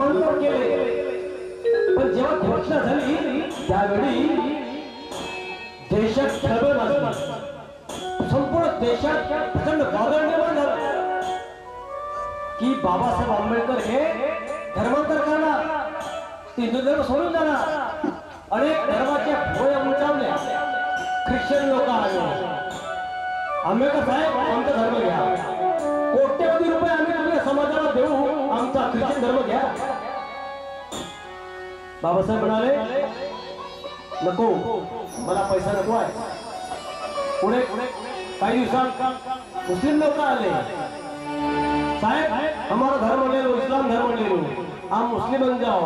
केले, पण जेव्हा घोषणा झाली त्यावेळी देशात खळबळ माजली. संपूर्ण देशात प्रचंड वादळ निर्माण झालं की बाबासाहेब आंबेडकर हे धर्मांतर करणार, हिंदू धर्म सोडून जाणार. अनेक धर्माच्या भोया उंचावल्या. ख्रिश्चन लोक आले, आंबेडकर साहेब आमचा धर्म घ्या, कोट्यवधी रुपये आम्ही तुमच्या समाजाला देऊ, आमचा ख्रिश्चन धर्म घ्या. बाबासाहेब म्हणाले नको, मला पैसा नको आहे. पुढे काही दिवसात मुस्लिम लोक आले. साहेब हमारा धर्म ले लो, इस्लाम धर्म ले लो, हम मुस्लिम बन जाओ,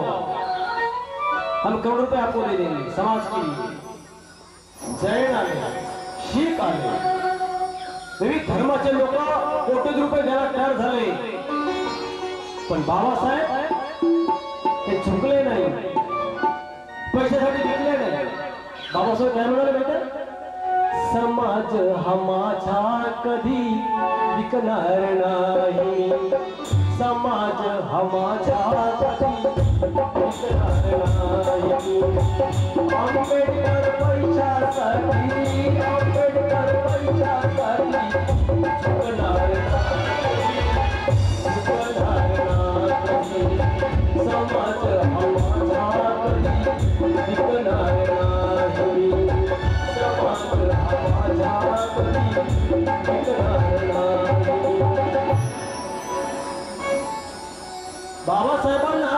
हम करोड़ रुपए आपको दे देंगे. समाज की जैन आले, शीख आले, विविध धर्माचे लोक कोटी रुपये द्यायला तयार झाले. पण बाबासाहेब ते चुकले नाही, पैशासाठी विकले नाही. बाबासाहेब काय म्हणाले माहिती? समाज हा माझा कधी विकणार नाही, समाज हा माझा कधी विकणार नाही. आंबेडकर पैशासाठी, आंबेडकर पैशासाठी चुकणार नाही, चुकणार नाही. समाज हा माझा कधी विकणार नाही, समाज हा माझा कधी विकणार नाही. बाबासाहेबांना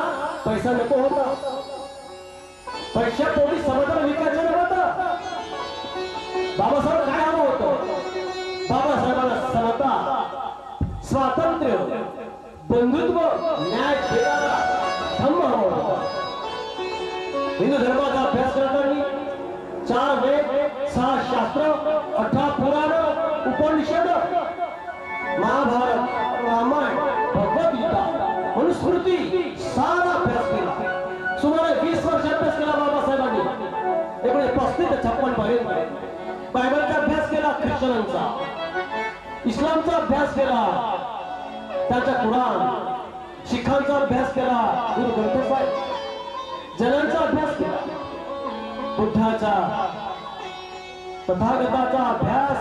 पैसा नको होता, पैशापोटी समाजाला विकायचं नव्हतं. बाबासाहेब काय हवं होतं? बाबासाहेबांना समता, स्वातंत्र्य, बंधुत्व, न्याय देणारा धम्म हवा होता. हिंदू धर्माचा अभ्यास करताना 4 वेद, 6 शास्त्र, 18 पुराण, उपनिषद, महाभारत, रामायण, भगवद्गीता, मनुस्मृती सारा अभ्यास केला. सुमारे 20 वर्ष अभ्यास केला बाबासाहेबांनी. 1935 ते 56 पर्यंत बायबलचा अभ्यास केला, ख्रिश्चनांचा, इस्लामचा अभ्यास केला, त्याचा कुराण, शिखांचा अभ्यास केला, गुरु ग्रंथ साहेब, जैनांचा अभ्यास केला, बुद्धाचा, तथागताचा अभ्यास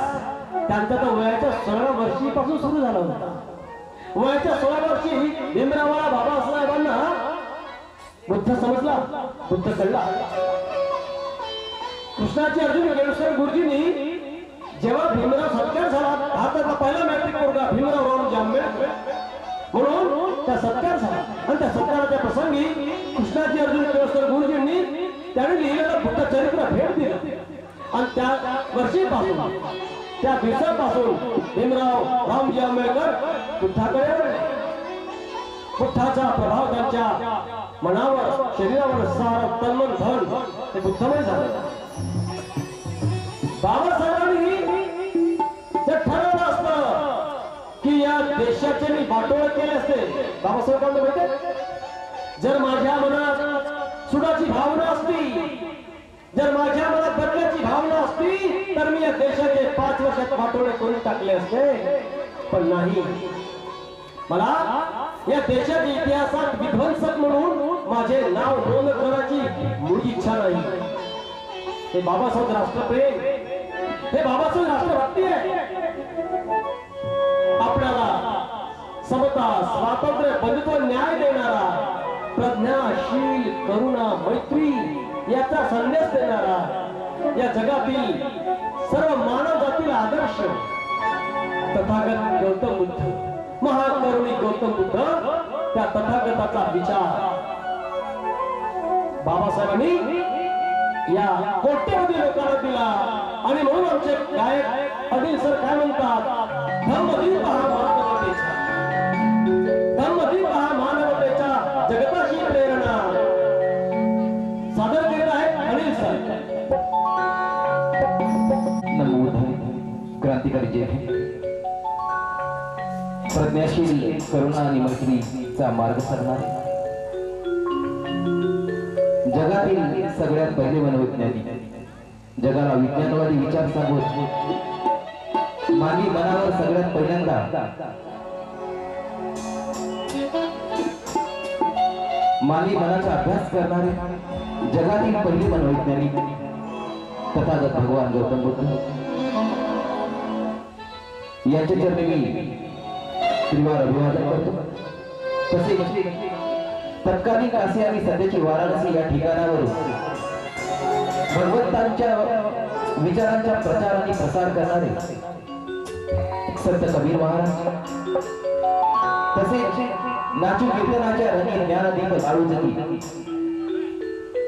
त्यांचा तर वयाच्या 16 वर्षीपासून सुरू झाला होता. वयाच्या 16 वर्षी भीमरावाला बाबासाहेबांना बुद्ध समजला, बुद्ध कळला. कृष्णाची अर्जुन योगेश्वर गुरुजींनी जेव्हा भीमराव सत्कार झाला, भारताचा पहिला मॅट्रिक पोरगा भीमराव रावजी आंबेडकर, म्हणून त्या सत्कार झाला. आणि त्या सत्काराच्या प्रसंगी कृष्णाची अर्जुन योगेश्वर गुरुजींनी त्याने लिहिलेलं बुद्ध चरित्र भेट दिलं. आणि त्या वर्षीपासून, त्या दिवसापासून भीमराव रावजी आंबेडकर बुद्धाकडे वळले. बुद्धाचा प्रभाव त्यांच्या मनावर, शरीरावर, सार तन्मन धन ते बुद्धमय झाले. बाबासाहेबांनी ते ठरवलं असतं की या देशाचे मी वाटोळ केले असते. बाबासाहेबांना माहिती, जर माझ्या मनात सुडाची भावना असती, जर माझ्या मनात बदलाची भावना असती, तर मी या देशाचे 5 वर्षात वाटोळे करून टाकले असते. पण नाही, मला या देशाच्या इतिहासात विध्वंसक म्हणून माझे नाव नोंद करण्याची मुळी इच्छा नाही. हे बाबासाहेब राष्ट्रप्रेम, हे बाबासाहेब राष्ट्रभक्ती आहे. आपल्याला समता, स्वातंत्र्य, बंधुत्व, न्याय देणारा, प्रज्ञाशील, करुणा, मैत्री याचा संदेश देणारा, या जगातील सर्व मानव जातीला आदर्श तथागत गौतम बुद्ध, महाकरुणी गौतम बुद्ध, त्या तथागताचा विचार बाबासाहेबांनी या कोट्यवधी लोकांना दिला. आणि म्हणून आमचे गायक अनिल सर काय म्हणतात, धम्मदीप हा मानवतेचा, धम्मदीप हा मानवतेचा जगताची प्रेरणा सादर करीत आहेत अनिल सर. क्रांतिकारी जय भीम. प्रज्ञाशील, करुणा आणि मैत्रीचा मार्ग सरणारे, जगातील सगळ्यात पहिले मनोविज्ञानी, जगाला विज्ञानवादी विचार सांगत मानवी मनावर सगळ्यात पहिल्यांदा मानवी मनाचा अभ्यास करणारे जगातील पहिली मनोवैज्ञानिक तथागत भगवान गौतम बुद्ध यांच्या चरणी मी त्रिवार अभिवादन करतो. तसेच तत्कालीन काशी आणि सध्याची वाराणसी या ठिकाणावरून भगवंतांच्या विचारांचा प्रचार आणि प्रसार करणारे संत कबीर महाराज, तसेच नाचू कीर्तनाच्या रंगी ज्ञानदीप लाळूजगी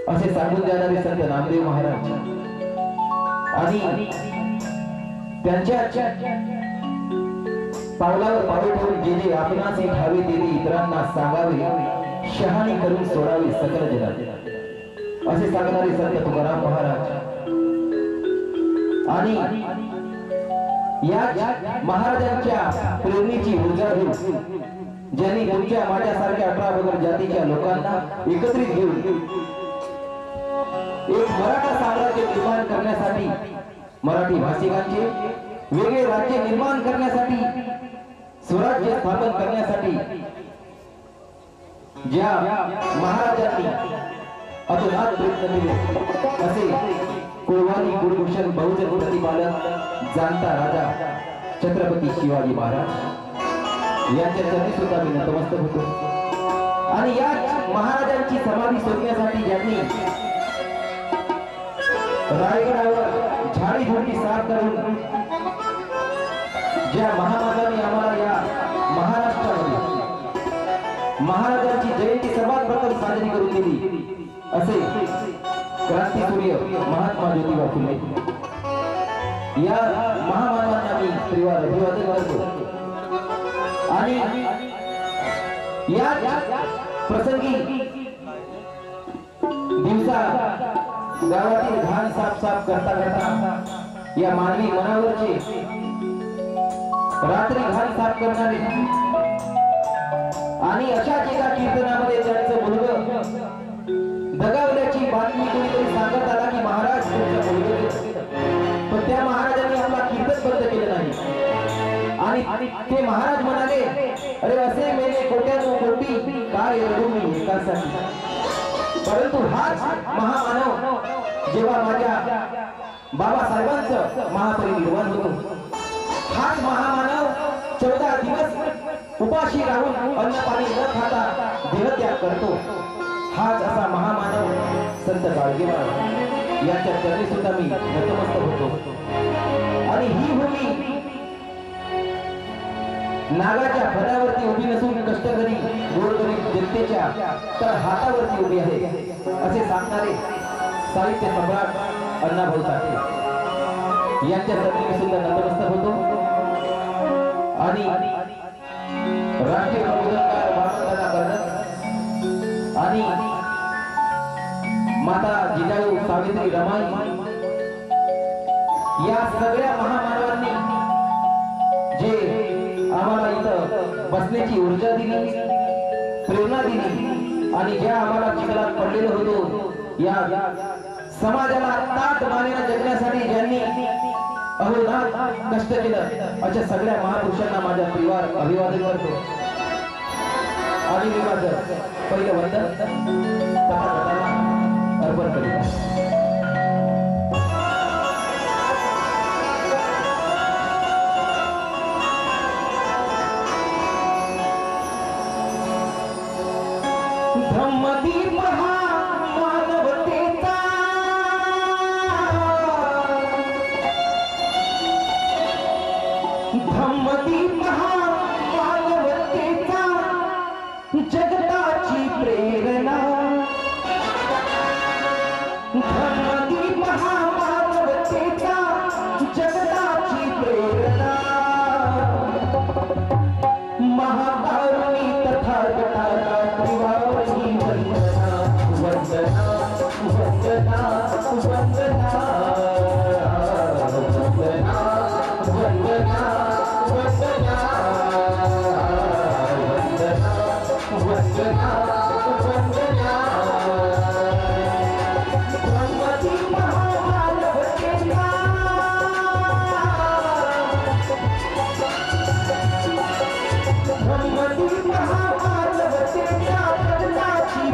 असे सांगून देणारे संत नामदेव महाराज आणि त्यांच्या पावलावर पाऊल ठेवून जे जे आपणास ठावे ते इतरांना सांगावे, शहाणी करून सोडावे सकल जगात असे सांगणारे संत तुकाराम महाराज आणि या महाराजांच्या प्रेरणेची ऊर्जा घेऊन ज्यांनी तुमच्या माझ्यासारख्या 18 वगैरे जातीच्या लोकांना एकत्रित घेऊन एक मराठा साम्राज्य निर्माण करण्यासाठी, मराठी भाषिकांचे वेगळे राज्य निर्माण करण्यासाठी, स्वराज्य स्थापन करण्यासाठी ज्या महाराजांनी अतोनात प्रयत्न केले असे कुळवानी कुलभूषण बहुजन प्रतिपालक जाणता राजा छत्रपती शिवाजी महाराज यांच्या चरणी सुद्धा मी नतमस्तक होतो. आणि या महाराजांची समाधी शोधण्यासाठी ज्यांनी रायगडावर झाडी झोडी साफ करून ज्या महामानवांनी आम्हाला या महाराष्ट्रामध्ये महाराजांची जयंती सर्वात प्रथम साजरी करून दिली असे क्रांतीसूर्य महात्मा ज्योतिबा फुले या महामानवांना मी त्रिवार अभिवादन करतो. आणि या प्रसंगी दिवसा गावातील घाण साफ करता करता या मानवी मनावरचे रात्री घाण साफ करणारे आणि अशाच एका कीर्तनामध्ये त्यांचं मुलगा दगावल्याची बातमी कोणीतरी सांगत आला की महाराज तुमचं मुलगा गेलं. पण त्या महाराजांनी आपला कीर्तन बंद केलं नाही आणि ते महाराज म्हणाले, अरे असे मेले कोट्यानो कोटी काय रडू मी एकासाठी. परंतु हाच महामानव जेव्हा माझ्या बाबासाहेबांचं महापरिनिर्वाण होतो, हाच महामानव 14 दिवस उपाशी राहून अन्न पाणी न खाता देहत्याग करतो. हाच असा महामानव संत गाडगेबाळ यांच्या चरणी सुद्धा मी नतमस्तक होतो. आणि ही भूमी नागाच्या फणावरती उभी नसून कष्टकरी गोरगरीब जनतेच्या तर हातावरती उभी आहे असे सांगणारे साहित्य सम्राट अण्णाभाऊ साठे यांच्या चरणी सुद्धा नतमस्तक होतो. आणि राष्ट्रीय प्रबोधनकार वामनदादा कर्णक आणि माता जिजाऊ सावित्री रमाई या सगळ्या महामानवांनी जे आम्हाला इथं बसण्याची ऊर्जा दिली, प्रेरणा दिली आणि ज्या आम्हाला चिखलात पडलेलो होतो या समाजाला ताट मानेला जगण्यासाठी ज्यांनी अहोरात्र कष्ट केलं अशा सगळ्या महापुरुषांना माझ्या त्रिवार अभिवादन करतो. आणि मी माझं पहिलं वंदन तथागताला अर्पण करीत. ब्रह्मदीप महामानवतेचा ब्रह्मदीप महामानवतेचा जगताची प्रेरणा ब्रह्मदीप महामानवतेचा जगताची प्रेरणा महाकारुणी तथागताला त्रिवारी वंदना वंदना वंदना वंदना वंदना वंदना वंदना वंदना वंदना ब्रह्मदीप महामानवतेचा ब्रह्मदीप महामानवतेचा जगताची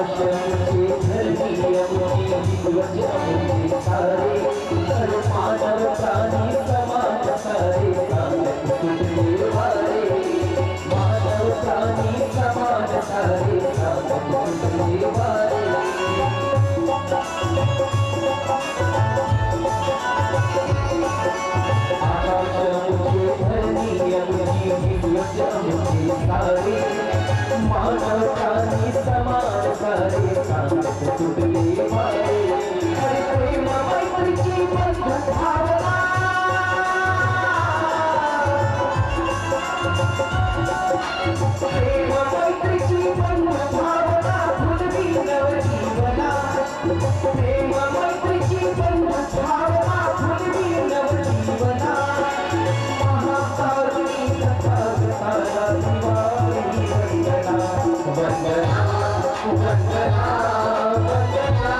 आकाशमुखे धरणी अमुनी ध्वज अमुनी सारे मानव प्राणी समाज सारे सांगत सुटले वारे मानव प्राणी समाज सारे सांगत सुटले वारे आकाशमुखे धरणी अमुनी ध्वज अमुनी सारे मानव प्राणी समाज सारे सांगत सुटले वारे हरे प्रेम मैत्रीची बंधु भावना प्रेम मैत्रीची बंधु भावना फुलवी नवजीवना प्रेम मैत्रीची बंधु भावना फुलवी नवजीवना महाकारुणी तथागताला दिवाळी वंदना वंदना वंदना वंदना